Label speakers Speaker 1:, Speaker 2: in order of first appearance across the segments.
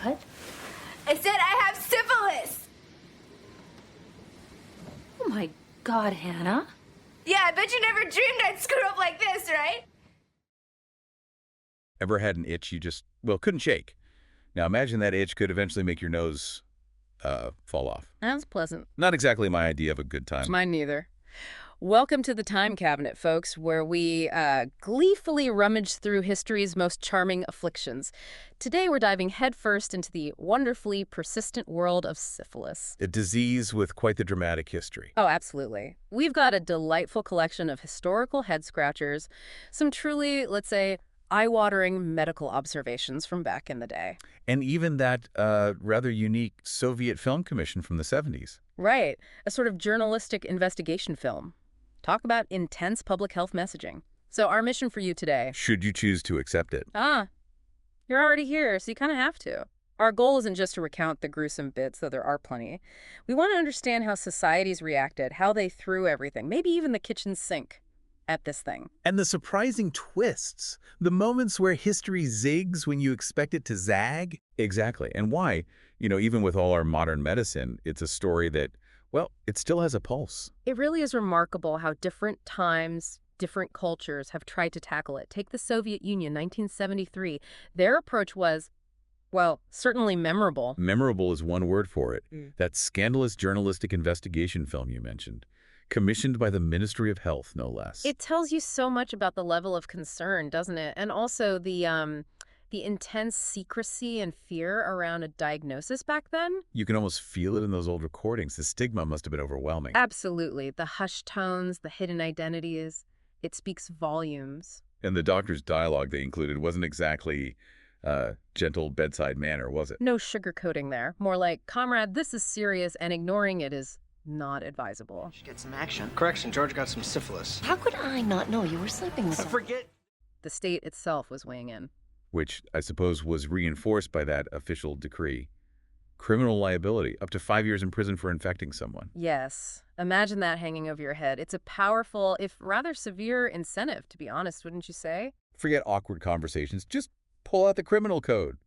Speaker 1: What?
Speaker 2: I said I have syphilis!
Speaker 1: Oh my God, Hannah.
Speaker 2: Yeah, I bet you never dreamed I'd screw up like this, right?
Speaker 3: Ever had an itch you just, well, couldn't shake? Now imagine that itch could eventually make your nose fall off.
Speaker 4: That's pleasant.
Speaker 3: Not exactly my idea of a good time.
Speaker 4: Mine neither. Welcome to the Time Cabinet, folks, where we gleefully rummage through history's most charming afflictions. Today we're diving headfirst into the wonderfully persistent world of syphilis.
Speaker 3: A disease with quite the dramatic history.
Speaker 4: Oh, absolutely. We've got a delightful collection of historical head-scratchers, some truly, let's say, eye-watering medical observations from back in the day.
Speaker 3: And even that rather unique Soviet film commission from the 70s.
Speaker 4: Right. A sort of journalistic investigation film. Talk about intense public health messaging. So our mission for you today...
Speaker 3: Should you choose to accept it?
Speaker 4: You're already here, so you kind of have to. Our goal isn't just to recount the gruesome bits, though there are plenty. We want to understand how societies reacted, how they threw everything, maybe even the kitchen sink, at this thing.
Speaker 3: And the surprising twists. The moments where history zigs when you expect it to zag. Exactly. And why, even with all our modern medicine, it's a story that, well, it still has a pulse.
Speaker 4: It really is remarkable how different times, different cultures have tried to tackle it. Take the Soviet Union, 1973. Their approach was, well, certainly memorable.
Speaker 3: Memorable is one word for it. That scandalous journalistic investigation film you mentioned. Commissioned by the Ministry of Health, no less.
Speaker 4: It tells you so much about the level of concern, doesn't it? And also the intense secrecy and fear around a diagnosis back then.
Speaker 3: You can almost feel it in those old recordings. The stigma must have been overwhelming.
Speaker 4: Absolutely. The hushed tones, the hidden identities, it speaks volumes.
Speaker 3: And the doctor's dialogue they included wasn't exactly gentle bedside manner, was it?
Speaker 4: No sugarcoating there. More like, comrade, this is serious, and ignoring it is not advisable.
Speaker 5: Should get some action.
Speaker 6: Correction, George got some syphilis.
Speaker 1: How could I not know you were sleeping with someone?
Speaker 6: Forget.
Speaker 4: The state itself was weighing in.
Speaker 3: Which I suppose was reinforced by that official decree. Criminal liability, up to 5 years in prison for infecting someone.
Speaker 4: Yes. Imagine that hanging over your head. It's a powerful, if rather severe, incentive, to be honest, wouldn't you say?
Speaker 3: Forget awkward conversations. Just pull out the criminal code.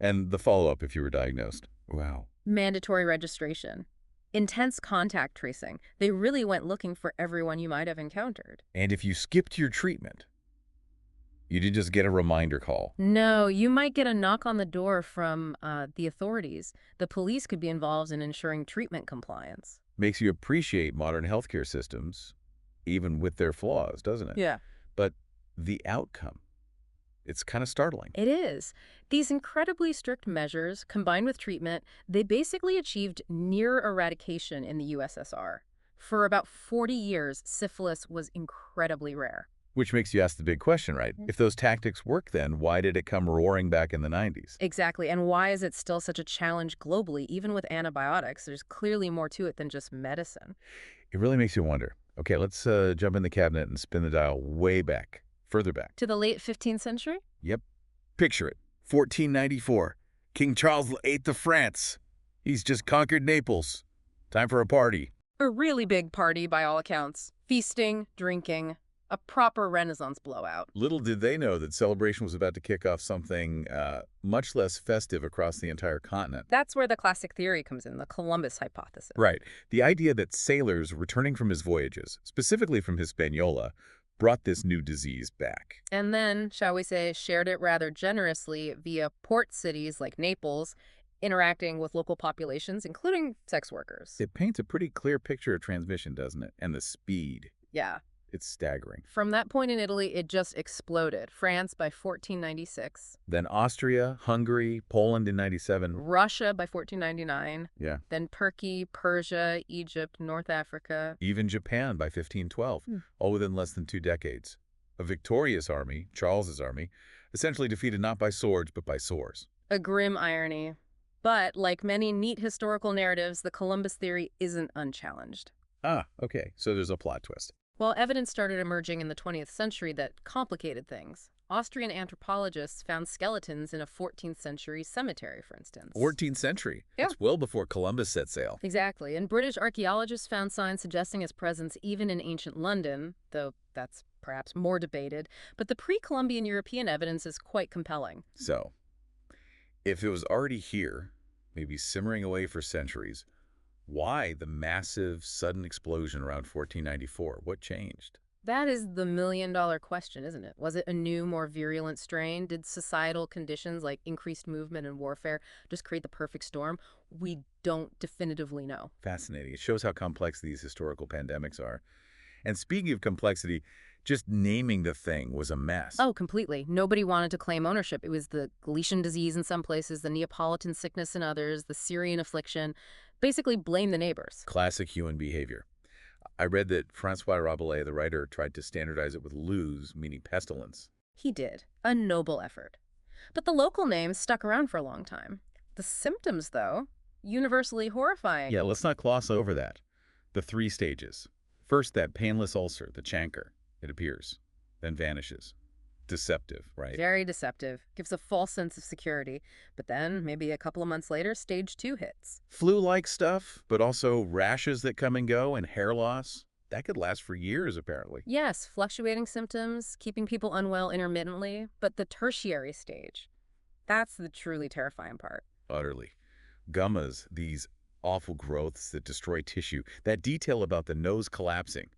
Speaker 3: And the follow-up if you were diagnosed. Wow.
Speaker 4: Mandatory registration. Intense contact tracing. They really went looking for everyone you might have encountered.
Speaker 3: And if you skipped your treatment, you didn't just get a reminder call.
Speaker 4: No, you might get a knock on the door from the authorities. The police could be involved in ensuring treatment compliance.
Speaker 3: Makes you appreciate modern healthcare systems, even with their flaws, doesn't it?
Speaker 4: Yeah.
Speaker 3: But the outcome, it's kind of startling.
Speaker 4: It is. These incredibly strict measures, combined with treatment, they basically achieved near eradication in the USSR. For about 40 years, syphilis was incredibly rare.
Speaker 3: Which makes you ask the big question, right? If those tactics work, then why did it come roaring back in the 90s?
Speaker 4: Exactly. And why is it still such a challenge globally, even with antibiotics? There's clearly more to it than just medicine.
Speaker 3: It really makes you wonder. Okay, let's jump in the cabinet and spin the dial way back, further back.
Speaker 4: To the late 15th century?
Speaker 3: Yep. Picture it. 1494. King Charles VIII of France. He's just conquered Naples. Time for a party.
Speaker 4: A really big party, by all accounts. Feasting, drinking, a proper Renaissance blowout.
Speaker 3: Little did they know that celebration was about to kick off something much less festive across the entire continent.
Speaker 4: That's where the classic theory comes in, the Columbus hypothesis.
Speaker 3: Right. The idea that sailors returning from his voyages, specifically from Hispaniola, brought this new disease back.
Speaker 4: And then, shall we say, shared it rather generously via port cities like Naples, interacting with local populations, including sex workers.
Speaker 3: It paints a pretty clear picture of transmission, doesn't it? And the speed.
Speaker 4: Yeah.
Speaker 3: It's staggering.
Speaker 4: From that point in Italy, it just exploded. France by 1496.
Speaker 3: Then Austria, Hungary, Poland in 97.
Speaker 4: Russia by 1499.
Speaker 3: Yeah.
Speaker 4: Then Turkey, Persia, Egypt, North Africa.
Speaker 3: Even Japan by 1512, all within less than 2 decades. A victorious army, Charles's army, essentially defeated not by swords, but by sores.
Speaker 4: A grim irony. But, like many neat historical narratives, the Columbus theory isn't unchallenged.
Speaker 3: Ah, okay. So there's a plot twist.
Speaker 4: Well, evidence started emerging in the 20th century that complicated things. Austrian anthropologists found skeletons in a 14th century cemetery, for instance.
Speaker 3: 14th century?
Speaker 4: Yeah.
Speaker 3: That's well before Columbus set sail.
Speaker 4: Exactly. And British archaeologists found signs suggesting his presence even in ancient London, though that's perhaps more debated. But the pre-Columbian European evidence is quite compelling.
Speaker 3: So, If it was already here, maybe simmering away for centuries, why the massive, sudden explosion around 1494? What changed?
Speaker 4: That is the million-dollar question, isn't it? Was it a new, more virulent strain? Did societal conditions like increased movement and warfare just create the perfect storm? We don't definitively know.
Speaker 3: Fascinating. It shows how complex these historical pandemics are. And speaking of complexity, just naming the thing was a mess.
Speaker 4: Oh, completely. Nobody wanted to claim ownership. It was the Galician disease in some places, the Neapolitan sickness in others, the Syrian affliction. Basically, blame the neighbors.
Speaker 3: Classic human behavior. I read that Francois Rabelais, the writer, tried to standardize it with luz, meaning pestilence.
Speaker 4: He did. A noble effort. But the local names stuck around for a long time. The symptoms, though, universally horrifying.
Speaker 3: Yeah, let's not gloss over that. The 3 stages. First, that painless ulcer, the chancre. It appears, then vanishes. Deceptive, right?
Speaker 4: Very deceptive. Gives a false sense of security. But then, maybe a couple of months later, stage 2 hits.
Speaker 3: Flu-like stuff, but also rashes that come and go and hair loss. That could last for years, apparently.
Speaker 4: Yes, fluctuating symptoms, keeping people unwell intermittently. But the tertiary stage, that's the truly terrifying part.
Speaker 3: Utterly. Gummas, these awful growths that destroy tissue. That detail about the nose collapsing.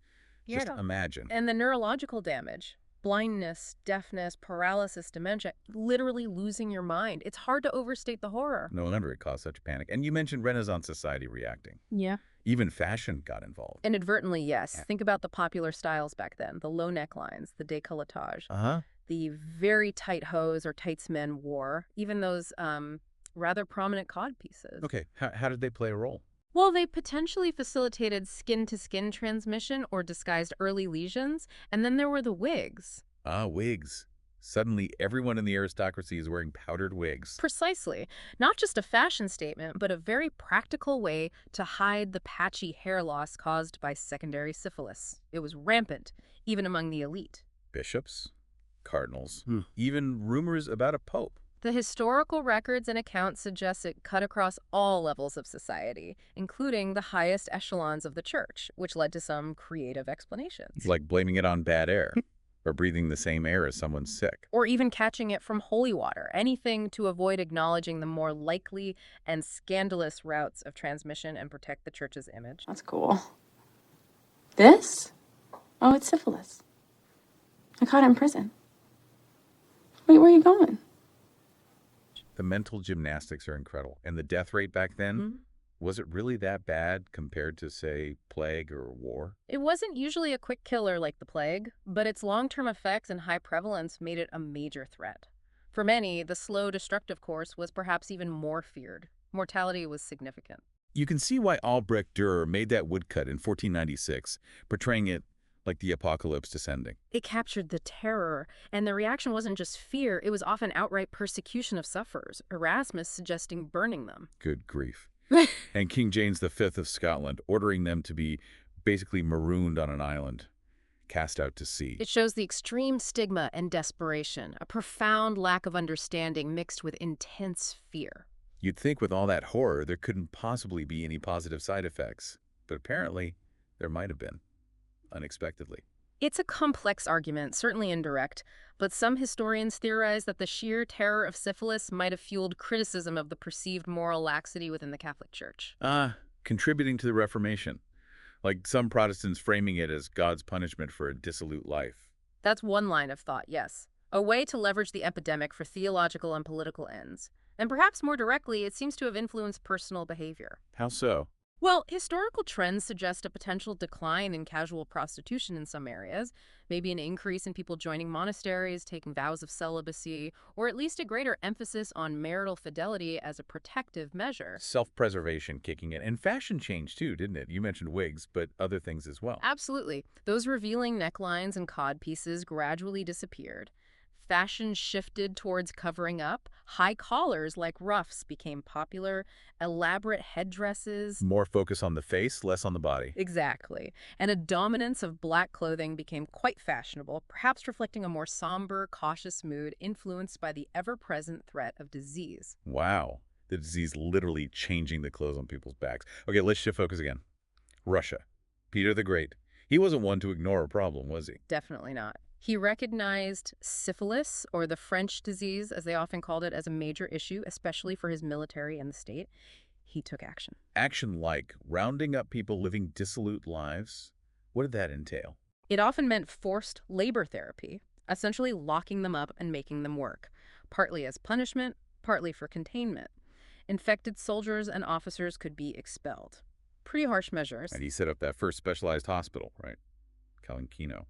Speaker 3: Just imagine.
Speaker 4: And the neurological damage. Blindness, deafness, paralysis, dementia, literally losing your mind. It's hard to overstate the horror.
Speaker 3: No wonder it caused such panic. And you mentioned Renaissance society reacting.
Speaker 4: Yeah.
Speaker 3: Even fashion got involved.
Speaker 4: Inadvertently, yes. Think about the popular styles back then. The low necklines, the décolletage, the very tight hose or tights men wore, even those rather prominent cod pieces.
Speaker 3: Okay, how did they play a role?
Speaker 4: Well, they potentially facilitated skin-to-skin transmission or disguised early lesions, and then there were the wigs.
Speaker 3: Ah, wigs. Suddenly, everyone in the aristocracy is wearing powdered wigs.
Speaker 4: Precisely. Not just a fashion statement, but a very practical way to hide the patchy hair loss caused by secondary syphilis. It was rampant, even among the elite.
Speaker 3: Bishops, cardinals, even rumors about a pope.
Speaker 4: The historical records and accounts suggest it cut across all levels of society, including the highest echelons of the church, which led to some creative explanations.
Speaker 3: Like blaming it on bad air, or breathing the same air as someone sick.
Speaker 4: Or even catching it from holy water, anything to avoid acknowledging the more likely and scandalous routes of transmission and protect the church's image.
Speaker 5: That's cool. This? Oh, it's syphilis. I caught it in prison. Wait, where are you going?
Speaker 3: The mental gymnastics are incredible. And the death rate back then, was it really that bad compared to, say, plague or war?
Speaker 4: It wasn't usually a quick killer like the plague, but its long-term effects and high prevalence made it a major threat. For many, the slow, destructive course was perhaps even more feared. Mortality was significant.
Speaker 3: You can see why Albrecht Dürer made that woodcut in 1496, portraying it like the apocalypse descending.
Speaker 4: It captured the terror, and the reaction wasn't just fear, it was often outright persecution of sufferers, Erasmus suggesting burning them.
Speaker 3: Good grief. And King James V of Scotland ordering them to be basically marooned on an island, cast out to sea.
Speaker 4: It shows the extreme stigma and desperation, a profound lack of understanding mixed with intense fear.
Speaker 3: You'd think with all that horror, there couldn't possibly be any positive side effects. But apparently, there might have been. Unexpectedly.
Speaker 4: It's a complex argument, certainly indirect, but some historians theorize that the sheer terror of syphilis might have fueled criticism of the perceived moral laxity within the Catholic Church.
Speaker 3: Contributing to the Reformation. Like some Protestants framing it as God's punishment for a dissolute life.
Speaker 4: That's one line of thought, yes. A way to leverage the epidemic for theological and political ends. And perhaps more directly, it seems to have influenced personal behavior.
Speaker 3: How so?
Speaker 4: Well, historical trends suggest a potential decline in casual prostitution in some areas, maybe an increase in people joining monasteries, taking vows of celibacy, or at least a greater emphasis on marital fidelity as a protective measure.
Speaker 3: Self-preservation kicking in. And fashion changed too, didn't it? You mentioned wigs, but other things as well.
Speaker 4: Absolutely. Those revealing necklines and cod pieces gradually disappeared. Fashion shifted towards covering up. High collars like ruffs became popular. Elaborate headdresses.
Speaker 3: More focus on the face, less on the body.
Speaker 4: Exactly. And a dominance of black clothing became quite fashionable, perhaps reflecting a more somber, cautious mood influenced by the ever-present threat of disease.
Speaker 3: Wow. The disease literally changing the clothes on people's backs. Okay, let's shift focus again. Russia. Peter the Great. He wasn't one to ignore a problem, was he?
Speaker 4: Definitely not. He recognized syphilis, or the French disease, as they often called it, as a major issue, especially for his military and the state. He took action.
Speaker 3: Action like rounding up people living dissolute lives? What did that entail?
Speaker 4: It often meant forced labor therapy, essentially locking them up and making them work, partly as punishment, partly for containment. Infected soldiers and officers could be expelled. Pretty harsh measures.
Speaker 3: And he set up that first specialized hospital, right? Kalinkino.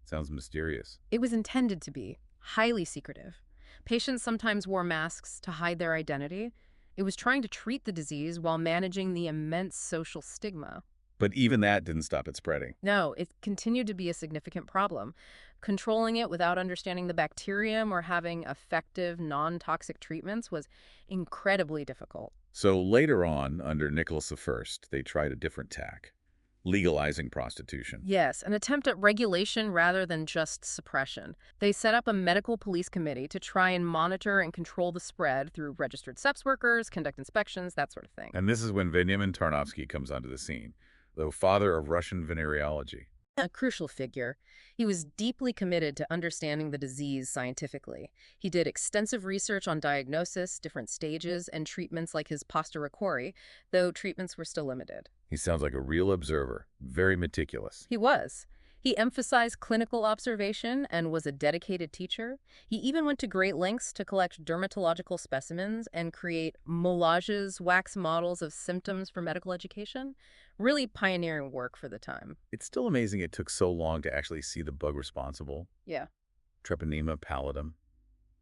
Speaker 3: Sounds mysterious.
Speaker 4: It was intended to be highly secretive. Patients sometimes wore masks to hide their identity. It was trying to treat the disease while managing the immense social stigma.
Speaker 3: But even that didn't stop it spreading.
Speaker 4: No, it continued to be a significant problem. Controlling it without understanding the bacterium or having effective, non-toxic treatments was incredibly difficult.
Speaker 3: So later on, under Nicholas I, they tried a different tack, legalizing prostitution.
Speaker 4: Yes, an attempt at regulation rather than just suppression. They set up a medical police committee to try and monitor and control the spread through registered sex workers, conduct inspections, that sort of thing.
Speaker 3: And this is when Veniamin Tarnowski comes onto the scene, the father of Russian venereology.
Speaker 4: A crucial figure. He was deeply committed to understanding the disease scientifically. He did extensive research on diagnosis, different stages, and treatments like his posteriori, though treatments were still limited.
Speaker 3: He sounds like a real observer, very meticulous.
Speaker 4: He was. He emphasized clinical observation and was a dedicated teacher. He even went to great lengths to collect dermatological specimens and create moulages, wax models of symptoms for medical education. Really pioneering work for the time.
Speaker 3: It's still amazing it took so long to actually see the bug responsible.
Speaker 4: Yeah.
Speaker 3: Treponema pallidum.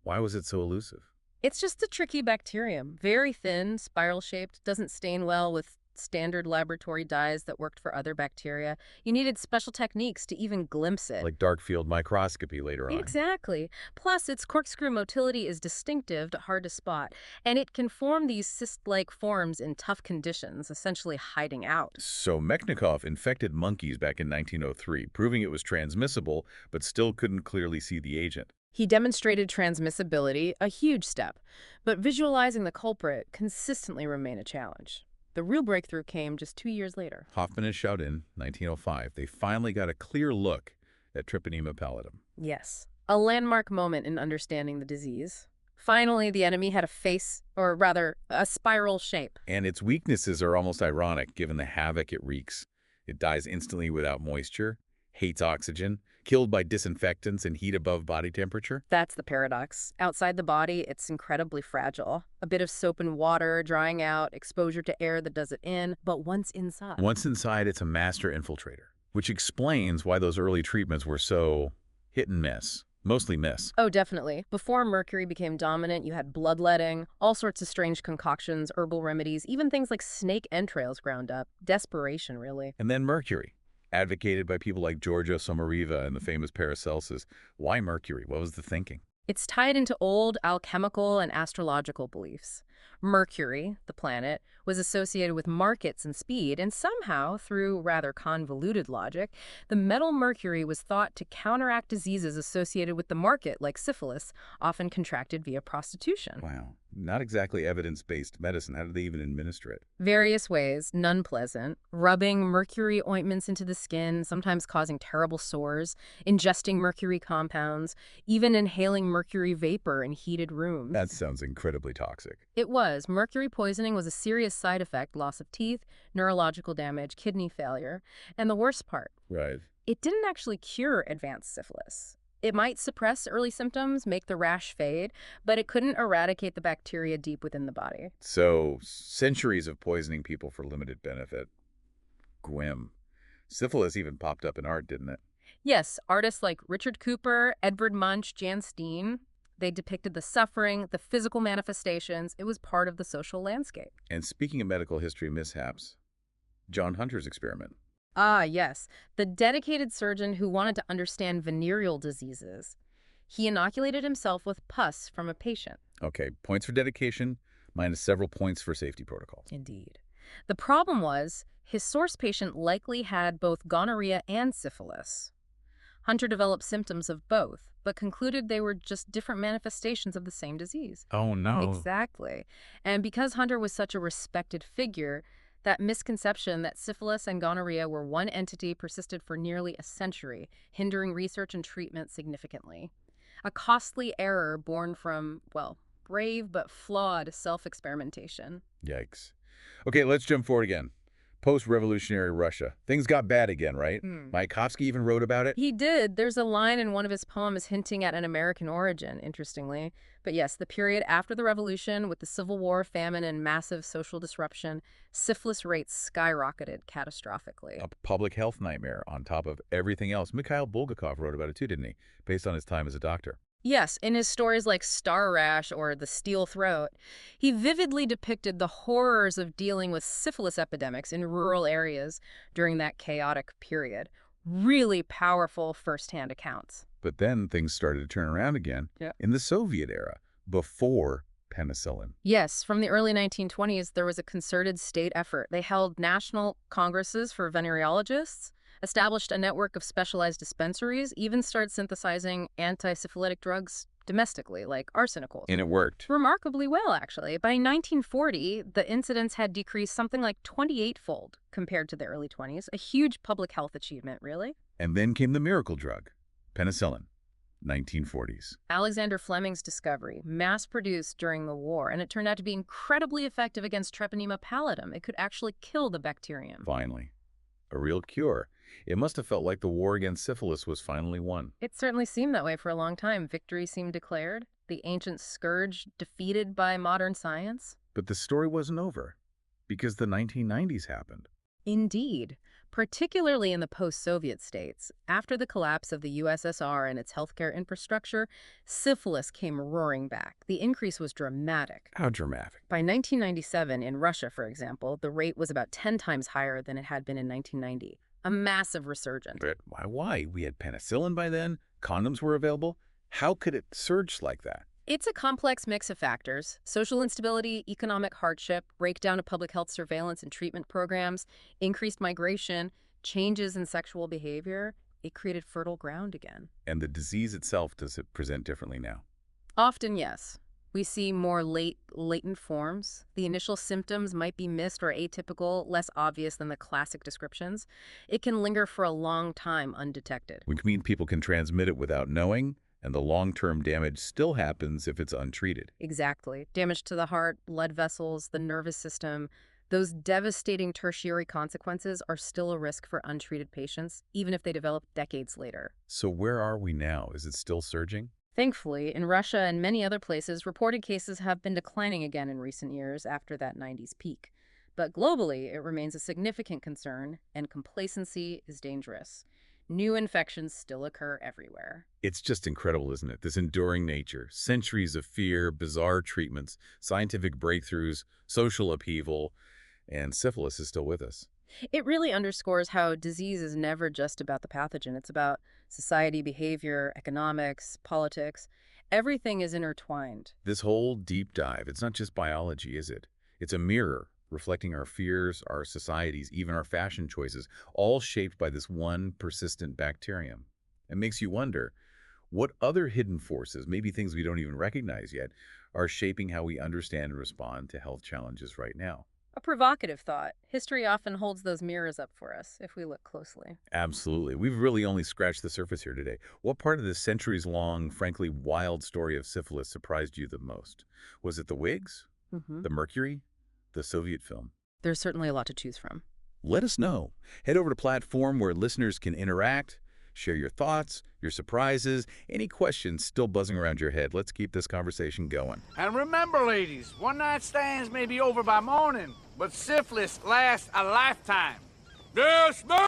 Speaker 3: Why was it so elusive?
Speaker 4: It's just a tricky bacterium. Very thin, spiral-shaped, doesn't stain well with standard laboratory dyes that worked for other bacteria. You needed special techniques to even glimpse it.
Speaker 3: Like dark field microscopy later on.
Speaker 4: Exactly. Plus, its corkscrew motility is distinctive, hard to spot, and it can form these cyst-like forms in tough conditions, essentially hiding out.
Speaker 3: So Mechnikov infected monkeys back in 1903, proving it was transmissible, but still couldn't clearly see the agent.
Speaker 4: He demonstrated transmissibility, a huge step, but visualizing the culprit consistently remained a challenge. The real breakthrough came just 2 years later.
Speaker 3: Hoffman and Schouten, 1905, they finally got a clear look at Treponema pallidum.
Speaker 4: Yes, a landmark moment in understanding the disease. Finally, the enemy had a face, or rather, a spiral shape.
Speaker 3: And its weaknesses are almost ironic, given the havoc it wreaks. It dies instantly without moisture, hates oxygen, killed by disinfectants and heat above body temperature.
Speaker 4: That's the paradox. Outside the body, it's incredibly fragile. A bit of soap and water, drying out, exposure to air that does it in. But once inside...
Speaker 3: Once inside, it's a master infiltrator, which explains why those early treatments were so hit and miss. Mostly miss.
Speaker 4: Oh, definitely. Before mercury became dominant, you had bloodletting, all sorts of strange concoctions, herbal remedies, even things like snake entrails ground up. Desperation, really.
Speaker 3: And then mercury, advocated by people like Giorgio Somariva and the famous Paracelsus. Why mercury? What was the thinking?
Speaker 4: It's tied into old alchemical and astrological beliefs. Mercury, the planet, was associated with markets and speed, and somehow, through rather convoluted logic, the metal mercury was thought to counteract diseases associated with the market, like syphilis, often contracted via prostitution.
Speaker 3: Wow. Not exactly evidence-based medicine. How did they even administer it?
Speaker 4: Various ways, none pleasant. Rubbing mercury ointments into the skin, sometimes causing terrible sores, ingesting mercury compounds, even inhaling mercury vapor in heated rooms.
Speaker 3: That sounds incredibly toxic.
Speaker 4: It was. Mercury poisoning was a serious side effect, loss of teeth, neurological damage, kidney failure. And the worst part,
Speaker 3: Right.
Speaker 4: it didn't actually cure advanced syphilis. It might suppress early symptoms, make the rash fade, but it couldn't eradicate the bacteria deep within the body.
Speaker 3: So, centuries of poisoning people for limited benefit. Gwim. Syphilis even popped up in art, didn't it?
Speaker 4: Yes, artists like Richard Cooper, Edvard Munch, Jan Steen, they depicted the suffering, the physical manifestations. It was part of the social landscape.
Speaker 3: And speaking of medical history mishaps, John Hunter's experiment.
Speaker 4: Ah, yes, the dedicated surgeon who wanted to understand venereal diseases. He inoculated himself with pus from a patient.
Speaker 3: Okay, points for dedication, minus several points for safety protocols.
Speaker 4: Indeed. The problem was, his source patient likely had both gonorrhea and syphilis. Hunter developed symptoms of both, but concluded they were just different manifestations of the same disease.
Speaker 3: Oh, no.
Speaker 4: Exactly. And because Hunter was such a respected figure, That misconception that syphilis and gonorrhea were one entity persisted for nearly a century, hindering research and treatment significantly. A costly error born from, well, brave but flawed self-experimentation.
Speaker 3: Yikes. Okay, let's jump forward again. Post-revolutionary Russia. Things got bad again, right? Mayakovsky even wrote about it.
Speaker 4: He did. There's a line in one of his poems hinting at an American origin, interestingly. But yes, the period after the revolution, with the Civil War, famine, and massive social disruption, syphilis rates skyrocketed catastrophically.
Speaker 3: A public health nightmare on top of everything else. Mikhail Bulgakov wrote about it too, didn't he? Based on his time as a doctor.
Speaker 4: Yes, in his stories like Star Rash or The Steel Throat, he vividly depicted the horrors of dealing with syphilis epidemics in rural areas during that chaotic period. Really powerful firsthand accounts.
Speaker 3: But then things started to turn around again in the Soviet era, before penicillin.
Speaker 4: Yes, from the early 1920s, there was a concerted state effort. They held national congresses for venereologists, established a network of specialized dispensaries, even started synthesizing anti-syphilitic drugs domestically, like arsenical.
Speaker 3: And it worked.
Speaker 4: Remarkably well, actually. By 1940, the incidence had decreased something like 28-fold compared to the early 20s. A huge public health achievement, really.
Speaker 3: And then came the miracle drug, penicillin, 1940s.
Speaker 4: Alexander Fleming's discovery, mass-produced during the war, and it turned out to be incredibly effective against Treponema pallidum. It could actually kill the bacterium.
Speaker 3: Finally, a real cure. It must have felt like the war against syphilis was finally won.
Speaker 4: It certainly seemed that way for a long time. Victory seemed declared, the ancient scourge defeated by modern science.
Speaker 3: But the story wasn't over, because the 1990s happened.
Speaker 4: Indeed, particularly in the post-Soviet states. After the collapse of the USSR and its healthcare infrastructure, syphilis came roaring back. The increase was dramatic.
Speaker 3: How dramatic?
Speaker 4: By 1997, in Russia, for example, the rate was about 10 times higher than it had been in 1990. A massive resurgence.
Speaker 3: But why? We had penicillin by then, condoms were available. How could it surge like that?
Speaker 4: It's a complex mix of factors: social instability, economic hardship, breakdown of public health surveillance and treatment programs, increased migration, changes in sexual behavior. It created fertile ground again.
Speaker 3: And the disease itself, does it present differently now?
Speaker 4: Often, yes. We see more latent forms. The initial symptoms might be missed or atypical, less obvious than the classic descriptions. It can linger for a long time undetected.
Speaker 3: Which means people can transmit it without knowing, and the long-term damage still happens if it's untreated.
Speaker 4: Exactly. Damage to the heart, blood vessels, the nervous system. Those devastating tertiary consequences are still a risk for untreated patients, even if they develop decades later.
Speaker 3: So where are we now? Is it still surging?
Speaker 4: Thankfully, in Russia and many other places, reported cases have been declining again in recent years after that 90s peak. But globally, it remains a significant concern, and complacency is dangerous. New infections still occur everywhere.
Speaker 3: It's just incredible, isn't it? This enduring nature, centuries of fear, bizarre treatments, scientific breakthroughs, social upheaval, and syphilis is still with us.
Speaker 4: It really underscores how disease is never just about the pathogen. It's about society, behavior, economics, politics. Everything is intertwined.
Speaker 3: This whole deep dive, it's not just biology, is it? It's a mirror reflecting our fears, our societies, even our fashion choices, all shaped by this one persistent bacterium. It makes you wonder, what other hidden forces, maybe things we don't even recognize yet, are shaping how we understand and respond to health challenges right now?
Speaker 4: A provocative thought. History often holds those mirrors up for us if we look closely.
Speaker 3: Absolutely. We've really only scratched the surface here today. What part of this centuries-long, frankly wild story of syphilis surprised you the most? Was it the wigs? The mercury? The Soviet film?
Speaker 4: There's certainly a lot to choose from.
Speaker 3: Let us know. Head over to a platform where listeners can interact, share your thoughts, your surprises, any questions still buzzing around your head. Let's keep this conversation going.
Speaker 6: And remember, ladies, one-night stands may be over by morning, but syphilis lasts a lifetime. Yes, ma'am!